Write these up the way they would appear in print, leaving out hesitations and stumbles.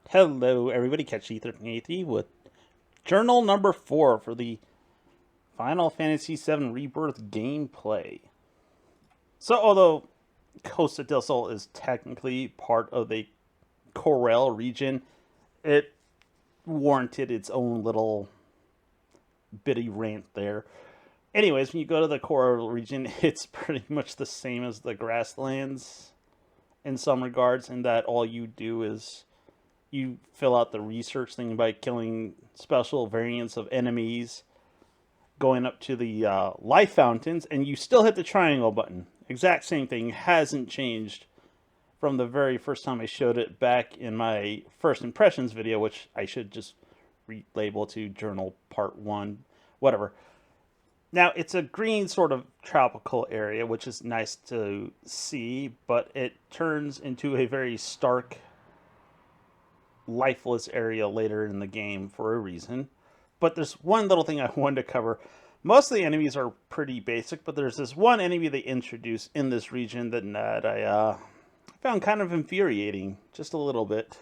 Hello, everybody. Catch E1383 with journal number 4 for the Final Fantasy VII Rebirth gameplay. So, although Costa del Sol is technically part of the Corel region, it warranted its own little bitty rant there. Anyways, when you go to the Corel region, it's pretty much the same as the grasslands in some regards, in that all you do is you fill out the research thing by killing special variants of enemies, going up to the life fountains, and you still hit the triangle button. Exact same thing, hasn't changed from the very first time I showed it back in my first impressions video, which I should just relabel to journal part 1, whatever. Now, it's a green sort of tropical area, which is nice to see, but it turns into a very stark, lifeless area later in the game for a reason. But there's one little thing I wanted to cover. Most of the enemies are pretty basic, but there's this one enemy they introduced in this region that I found kind of infuriating, just a little bit.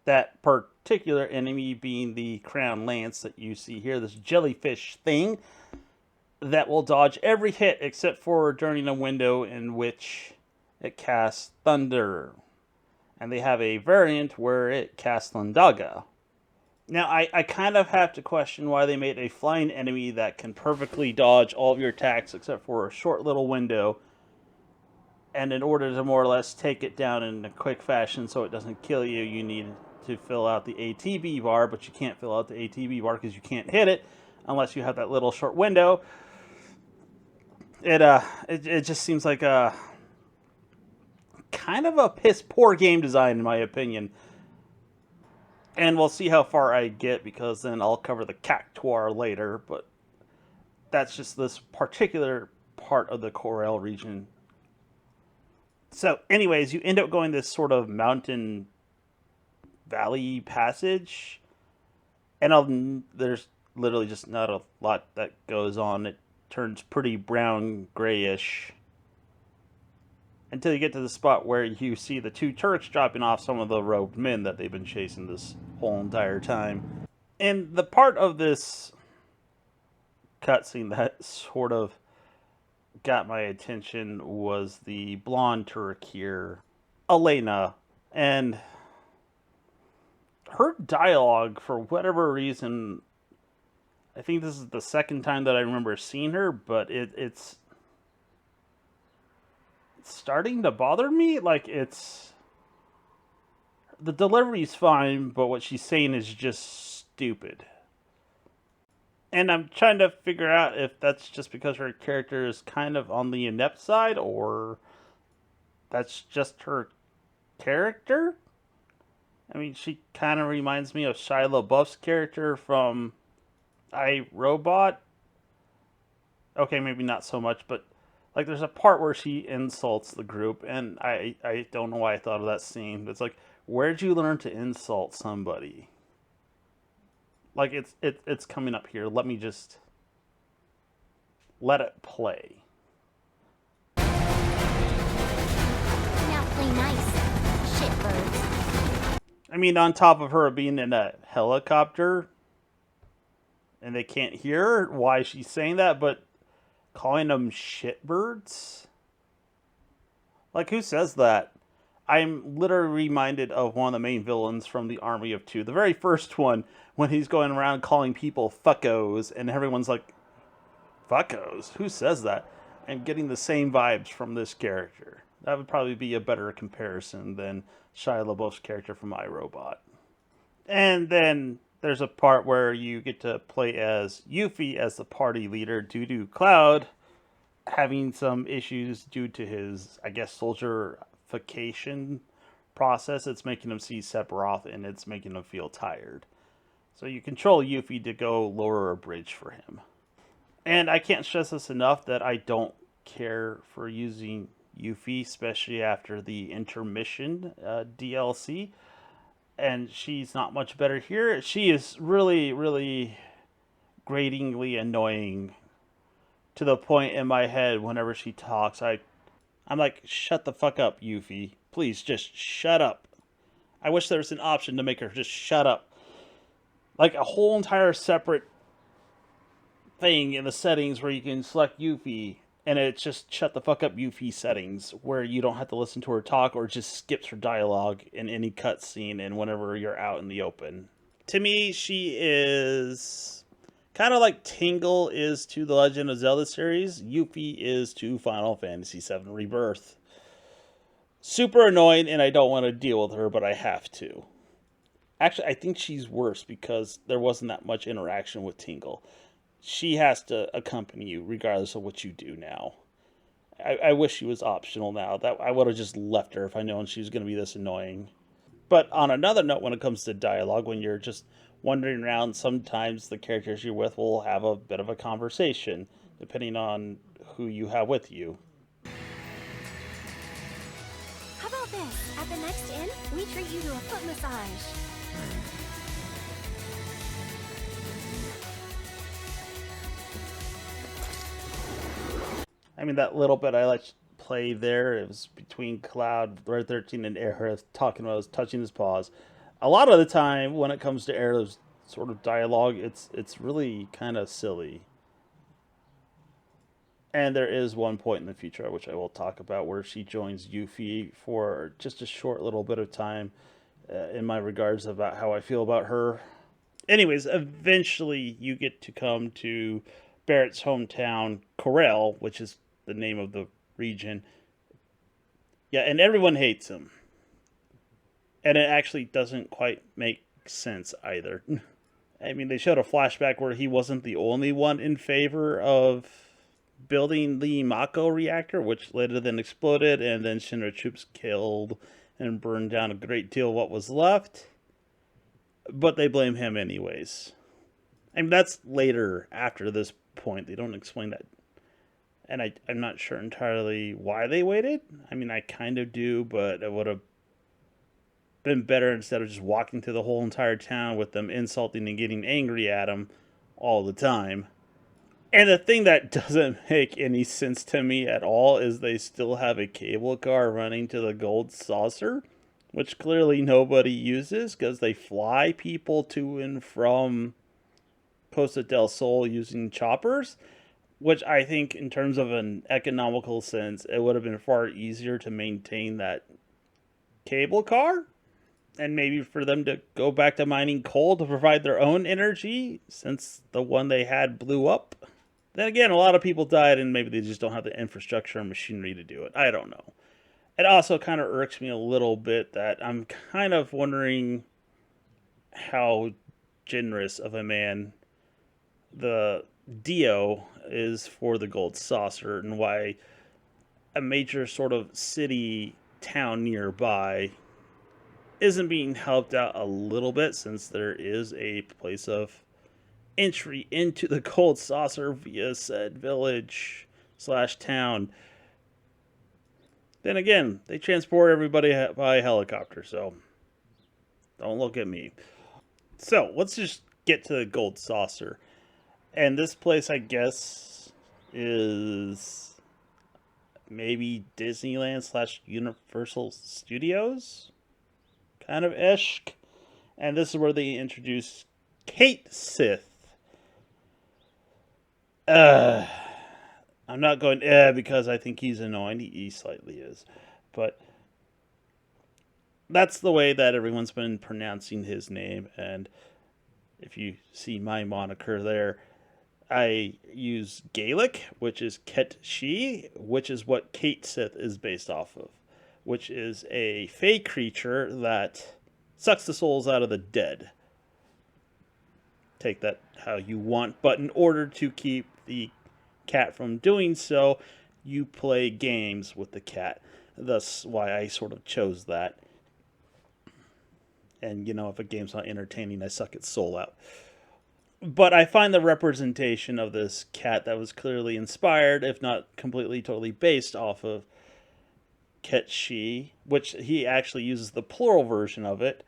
That particular enemy being the Crown Lance that you see here, this jellyfish thing that will dodge every hit except for during a window in which it casts thunder. And they have a variant where it casts Thundaga. Now, I kind of have to question why they made a flying enemy that can perfectly dodge all of your attacks except for a short little window. And in order to more or less take it down in a quick fashion so it doesn't kill you, you need to fill out the ATB bar, but you can't fill out the ATB bar because you can't hit it unless you have that little short window. It just seems like a kind of a piss poor game design, in my opinion. And we'll see how far I get, because then I'll cover the Cactuar later, but that's just this particular part of the Corel region. So, anyways, you end up going this sort of mountain valley passage, and there's literally just not a lot that goes on. It turns pretty brown grayish until you get to the spot where you see the two Turks dropping off some of the robed men that they've been chasing this whole entire time. And the part of this cutscene that sort of got my attention was the blonde Turk here, Elena, and her dialogue, for whatever reason, I think this is the second time that I remember seeing her, but it's starting to bother me. Like, the delivery's fine, but what she's saying is just stupid. And I'm trying to figure out if that's just because her character is kind of on the inept side, or that's just her character. I mean, she kind of reminds me of Shia LaBeouf's character from iRobot. Okay, maybe not so much, but like, there's a part where she insults the group, and I don't know why I thought of that scene. It's like, where'd you learn to insult somebody? Like, it's coming up here. Let me just let it play. Now play nice, shitbirds. I mean, on top of her being in a helicopter, and they can't hear why she's saying that, but calling them shitbirds? Like, who says that? I'm literally reminded of one of the main villains from the Army of Two. The very first one, when he's going around calling people fuckos, and everyone's like, fuckos? Who says that? I'm getting the same vibes from this character. That would probably be a better comparison than Shia LaBeouf's character from iRobot. And then there's a part where you get to play as Yuffie as the party leader, due to Cloud having some issues due to his, I guess, soldierification process. It's making him see Sephiroth, and it's making him feel tired. So you control Yuffie to go lower a bridge for him. And I can't stress this enough that I don't care for using Yuffie, especially after the intermission DLC. And she's not much better here. She is really, really gratingly annoying, to the point in my head whenever she talks, I'm like, shut the fuck up, Yuffie. Please, just shut up. I wish there was an option to make her just shut up. Like a whole entire separate thing in the settings where you can select Yuffie and it's just shut the fuck up Yuffie settings where you don't have to listen to her talk or just skips her dialogue in any cutscene and whenever you're out in the open. To me, she is kind of like Tingle is to the Legend of Zelda series. Yuffie is to Final Fantasy VII Rebirth. Super annoying, and I don't want to deal with her, but I have to. Actually, I think she's worse because there wasn't that much interaction with Tingle. She has to accompany you regardless of what you do now. I wish she was optional now. That I would have just left her if I known she was going to be this annoying. But on another note, when it comes to dialogue, when you're just wandering around, sometimes the characters you're with will have a bit of a conversation, depending on who you have with you. How about this? At the next inn, we treat you to a foot massage. I mean, that little bit I let play there, it was between Cloud, Red 13, and Aerith talking about touching his paws. A lot of the time, when it comes to Aerith's sort of dialogue, it's really kind of silly. And there is one point in the future, which I will talk about, where she joins Yuffie for just a short little bit of time in my regards about how I feel about her. Anyways, eventually you get to come to Barrett's hometown, Corel, which is the name of the region. Yeah, and everyone hates him. And it actually doesn't quite make sense either. I mean, they showed a flashback where he wasn't the only one in favor of building the Mako reactor, which later then exploded, and then Shinra troops killed and burned down a great deal of what was left. But they blame him anyways. I mean, that's later after this point. They don't explain that. And I'm not sure entirely why they waited. I mean, I kind of do, but it would have been better instead of just walking through the whole entire town with them insulting and getting angry at him all the time. And the thing that doesn't make any sense to me at all is they still have a cable car running to the gold saucer, which clearly nobody uses because they fly people to and from Costa del Sol using choppers, which I think in terms of an economical sense, it would have been far easier to maintain that cable car and maybe for them to go back to mining coal to provide their own energy since the one they had blew up. Then again, a lot of people died and maybe they just don't have the infrastructure and machinery to do it. I don't know. It also kind of irks me a little bit that I'm kind of wondering how generous of a man the Dio is for the gold saucer and why a major sort of city town nearby isn't being helped out a little bit since there is a place of entry into the gold saucer via said village / town. Then again, they transport everybody by helicopter, so don't look at me. So let's just get to the gold saucer. And this place, I guess, is maybe Disneyland / Universal Studios, kind of ish. And this is where they introduce Kate Sith. I'm not going because I think he's annoying. He slightly is, but that's the way that everyone's been pronouncing his name. And if you see my moniker there, I use Gaelic, which is Ket Shi, which is what Kate Sith is based off of, which is a fey creature that sucks the souls out of the dead. Take that how you want, but in order to keep the cat from doing so, you play games with the cat. Thus why I sort of chose that. And, you know, if a game's not entertaining, I suck its soul out. But I find the representation of this cat that was clearly inspired, if not completely, totally based off of Ketshi, which he actually uses the plural version of it,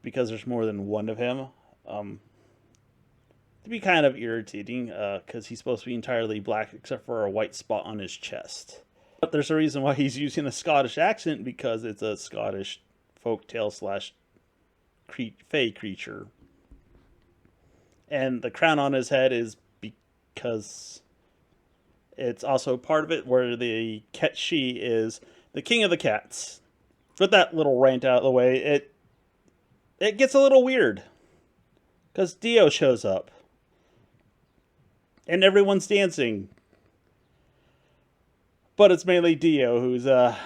because there's more than one of him. To be kind of irritating, because he's supposed to be entirely black except for a white spot on his chest. But there's a reason why he's using a Scottish accent, because it's a Scottish folktale slash fey creature. And the crown on his head is because it's also part of it where the Ketshi is the king of the cats. With that little rant out of the way, it gets a little weird. Because Dio shows up. And everyone's dancing. But it's mainly Dio who's I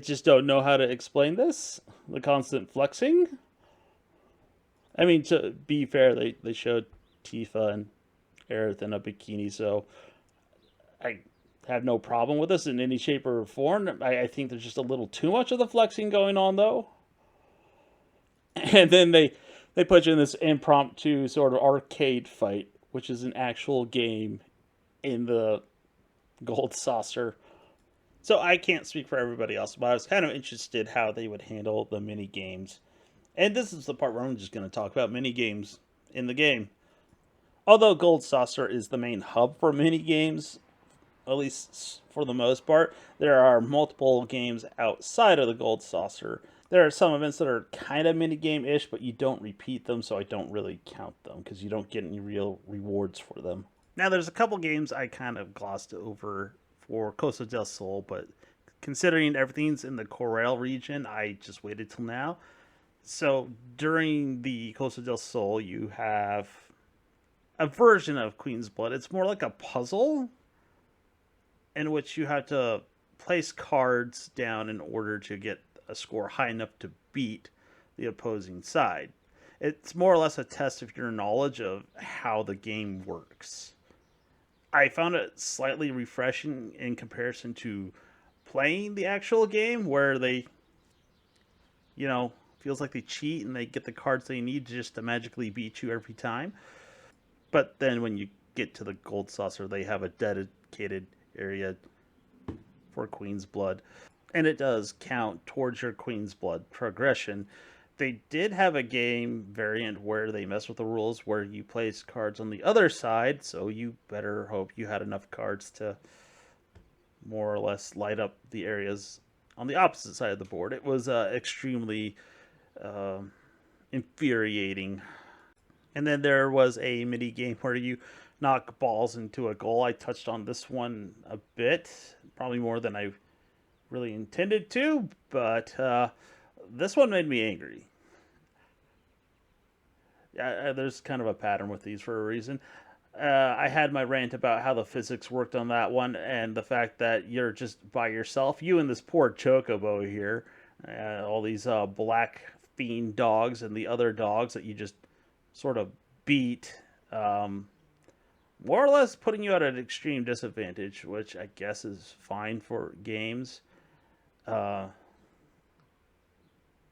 just don't know how to explain this. The constant flexing. I mean, to be fair, they showed Tifa and Aerith in a bikini, so I have no problem with this in any shape or form. I think there's just a little too much of the flexing going on, though. And then they put you in this impromptu sort of arcade fight, which is an actual game in the Gold Saucer. So I can't speak for everybody else, but I was kind of interested how they would handle the mini games. And this is the part where I'm just going to talk about mini games in the game. Although Gold Saucer is the main hub for mini games, at least for the most part, there are multiple games outside of the Gold Saucer. There are some events that are kind of mini game-ish, but you don't repeat them, so I don't really count them because you don't get any real rewards for them. Now, there's a couple games I kind of glossed over for Costa del Sol, but considering everything's in the Corel region, I just waited till now. So during the Costa del Sol, you have a version of Queen's Blood. It's more like a puzzle in which you have to place cards down in order to get a score high enough to beat the opposing side. It's more or less a test of your knowledge of how the game works. I found it slightly refreshing in comparison to playing the actual game where they, feels like they cheat and they get the cards they need just to magically beat you every time. But then when you get to the Gold Saucer, they have a dedicated area for Queen's Blood. And it does count towards your Queen's Blood progression. They did have a game variant where they mess with the rules where you place cards on the other side, so you better hope you had enough cards to more or less light up the areas on the opposite side of the board. It was extremely infuriating. And then there was a mini game where you knock balls into a goal. I touched on this one a bit, probably more than I really intended to, but this one made me angry. There's kind of a pattern with these for a reason. I had my rant about how the physics worked on that one, and the fact that you're just by yourself, you and this poor chocobo here, all these black fiend dogs and the other dogs that you just sort of beat, more or less putting you at an extreme disadvantage, which I guess is fine for games.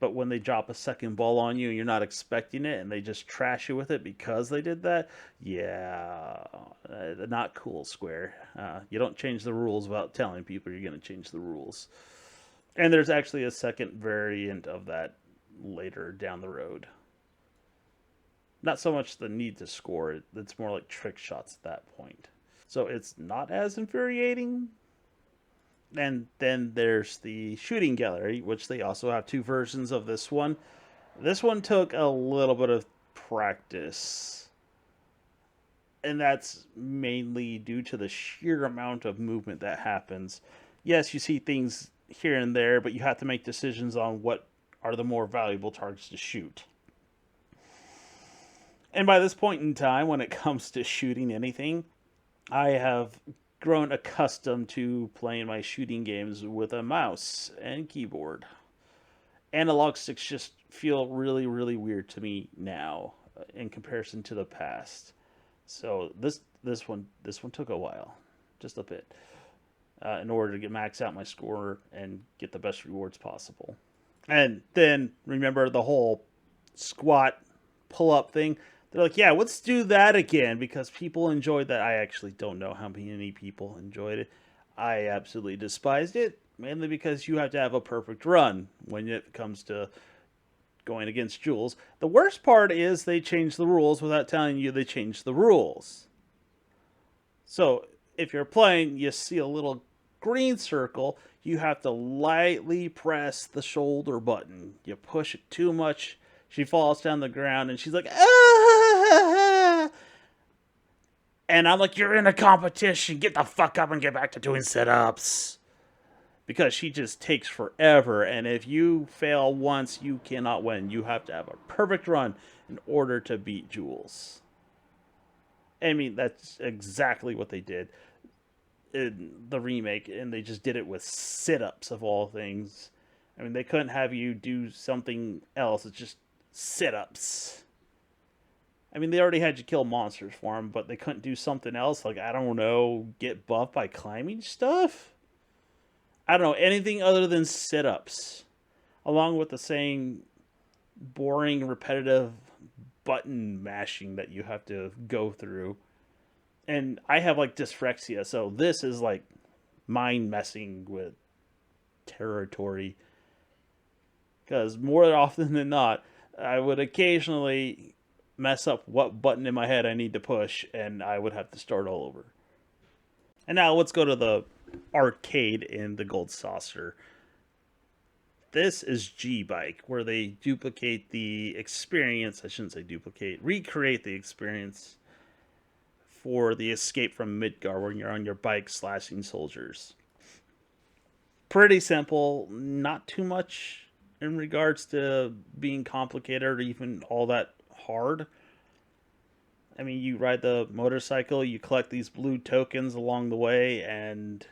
But when they drop a second ball on you and you're not expecting it and they just trash you with it because they did that, yeah, not cool, Square. You don't change the rules without telling people you're going to change the rules. And there's actually a second variant of that later down the road. Not so much the need to score, it's more like trick shots at that point. So it's not as infuriating. And then there's the shooting gallery, which they also have two versions of this one. This one took a little bit of practice. And that's mainly due to the sheer amount of movement that happens. Yes, you see things here and there, but you have to make decisions on what are the more valuable targets to shoot. And by this point in time, when it comes to shooting anything, I have grown accustomed to playing my shooting games with a mouse and keyboard. Analog sticks just feel really, really weird to me now in comparison to the past. So this one took a while, just a bit, in order to max out my score and get the best rewards possible. And then remember the whole squat pull-up thing. They're like, yeah, let's do that again because people enjoyed that. I actually don't know how many people enjoyed it. I absolutely despised it, mainly because you have to have a perfect run when it comes to going against Jules. The worst part is they changed the rules without telling you they changed the rules. So if you're playing, you see a little green circle, you have to lightly press the shoulder button. You push it too much, she falls down the ground and she's like, ah! And I'm like, you're in a competition. Get the fuck up and get back to doing sit-ups. Because she just takes forever. And if you fail once, you cannot win. You have to have a perfect run in order to beat Jules. I mean, that's exactly what they did in the remake. And they just did it with sit-ups of all things. I mean, they couldn't have you do something else. It's just sit-ups. I mean, they already had you kill monsters for them, but they couldn't do something else. Like, I don't know, get buffed by climbing stuff? I don't know, anything other than sit-ups. Along with the same boring, repetitive button mashing that you have to go through. And I have, like, dyspraxia, so this is, like, mind messing with territory. Because more often than not, I would occasionally mess up what button in my head I need to push, and I would have to start all over. And now let's go to the arcade in the Gold Saucer. This is G-Bike, where they duplicate the experience. I shouldn't say duplicate. Recreate the experience for the escape from Midgar, when you're on your bike slashing soldiers. Pretty simple. Not too much in regards to being complicated or even all that hard. I mean, you ride the motorcycle, you collect these blue tokens along the way, and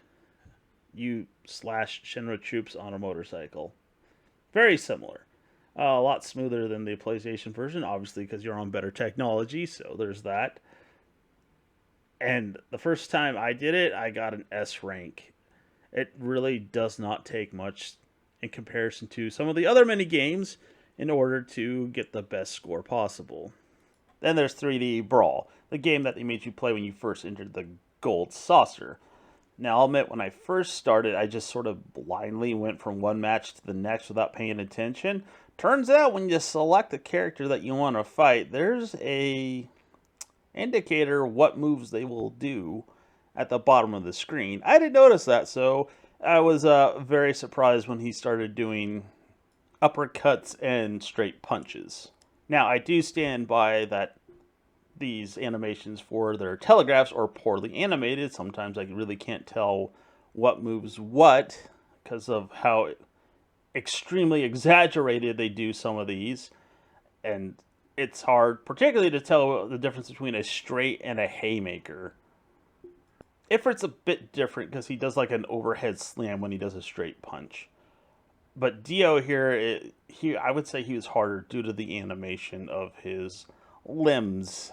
you slash Shinra troops on a motorcycle. Very similar. A lot smoother than the PlayStation version, obviously, because you're on better technology, so there's that. And the first time I did it, I got an S rank. It really does not take much in comparison to some of the other mini games in order to get the best score possible. Then there's 3D Brawl, the game that they made you play when you first entered the Gold Saucer. Now, I'll admit, when I first started, I just sort of blindly went from one match to the next without paying attention. Turns out, when you select the character that you want to fight, there's a indicator what moves they will do at the bottom of the screen. I didn't notice that, so I was very surprised when he started doing uppercuts and straight punches. Now, I do stand by that these animations for their telegraphs are poorly animated. Sometimes I really can't tell what moves what because of how extremely exaggerated they do some of these. And it's hard, particularly to tell the difference between a straight and a haymaker. Ifrit's a bit different because he does like an overhead slam when he does a straight punch. But Dio here, I would say he was harder due to the animation of his limbs.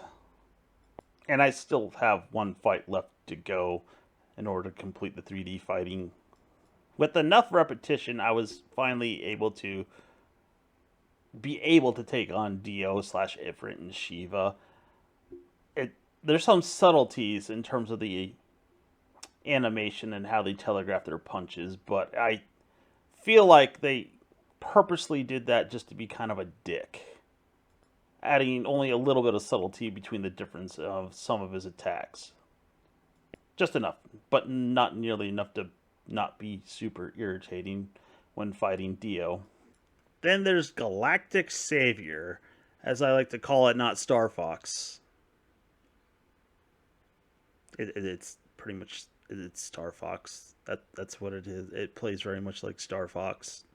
And I still have one fight left to go in order to complete the 3D fighting. With enough repetition, I was finally able to take on Dio / Ifrit and Shiva. There's some subtleties in terms of the animation and how they telegraph their punches, but I feel like they purposely did that just to be kind of a dick, adding only a little bit of subtlety between the difference of some of his attacks. Just enough, but not nearly enough to not be super irritating when fighting Dio. Then there's Galactic Savior, as I like to call it, not Star Fox. It's pretty much, it's Star Fox. That's what it is. It plays very much like Star Fox.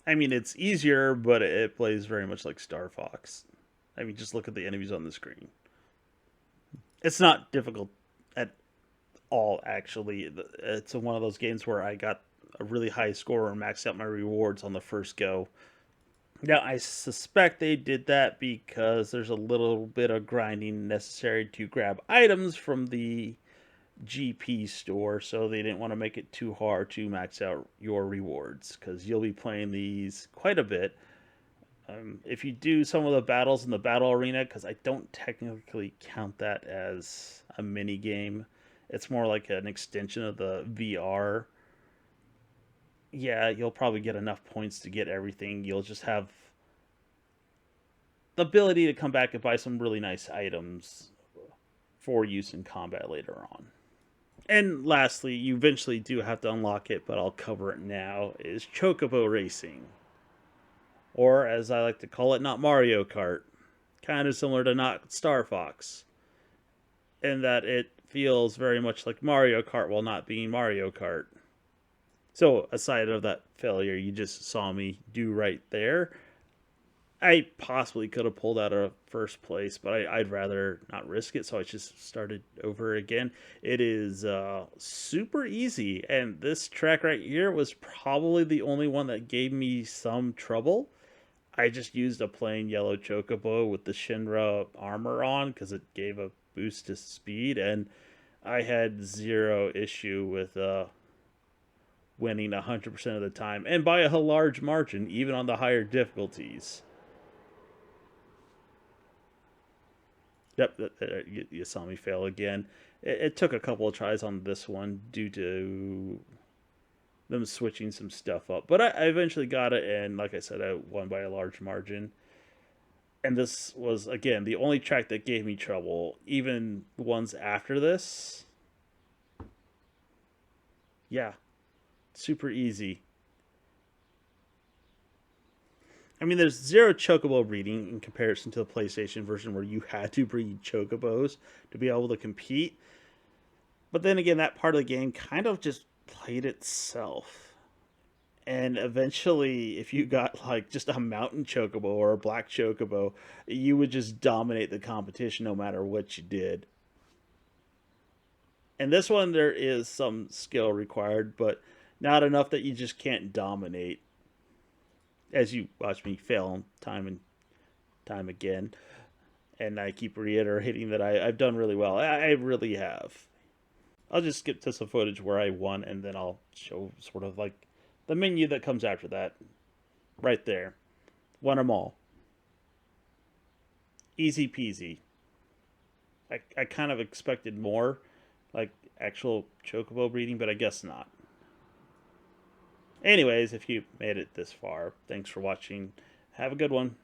I mean, it's easier, but it plays very much like Star Fox. I mean, just look at the enemies on the screen. It's not difficult at all, actually. It's one of those games where I got a really high score and maxed out my rewards on the first go. Now, I suspect they did that because there's a little bit of grinding necessary to grab items from the GP store, so they didn't want to make it too hard to max out your rewards, because you'll be playing these quite a bit. If you do some of the battles in the battle arena, because I don't technically count that as a mini game, it's more like an extension of the VR. Yeah, you'll probably get enough points to get everything. You'll just have the ability to come back and buy some really nice items for use in combat later on. And lastly, you eventually do have to unlock it, but I'll cover it now, is Chocobo Racing. Or, as I like to call it, not Mario Kart. Kind of similar to not Star Fox. In that it feels very much like Mario Kart while not being Mario Kart. So, aside of that failure you just saw me do right there, I possibly could have pulled out of first place, but I'd rather not risk it, so I just started over again. It is super easy, and this track right here was probably the only one that gave me some trouble. I just used a plain yellow chocobo with the Shinra armor on because it gave a boost to speed, and I had zero issue with winning 100% of the time, and by a large margin, even on the higher difficulties. Yep, you saw me fail again. It took a couple of tries on this one due to them switching some stuff up. But I eventually got it, and like I said, I won by a large margin. And this was, again, the only track that gave me trouble. Even ones after this, yeah, super easy. I mean, there's zero chocobo breeding in comparison to the PlayStation version where you had to breed chocobos to be able to compete. But then again, that part of the game kind of just played itself. And eventually, if you got like just a mountain chocobo or a black chocobo, you would just dominate the competition no matter what you did. And this one, there is some skill required, but not enough that you just can't dominate. As you watch me fail time and time again. And I keep reiterating that I've done really well. I really have. I'll just skip to some footage where I won, and then I'll show sort of like the menu that comes after that. Right there. Won them all. Easy peasy. I kind of expected more, like actual chocobo breeding, but I guess not. Anyways, if you made it this far, thanks for watching. Have a good one.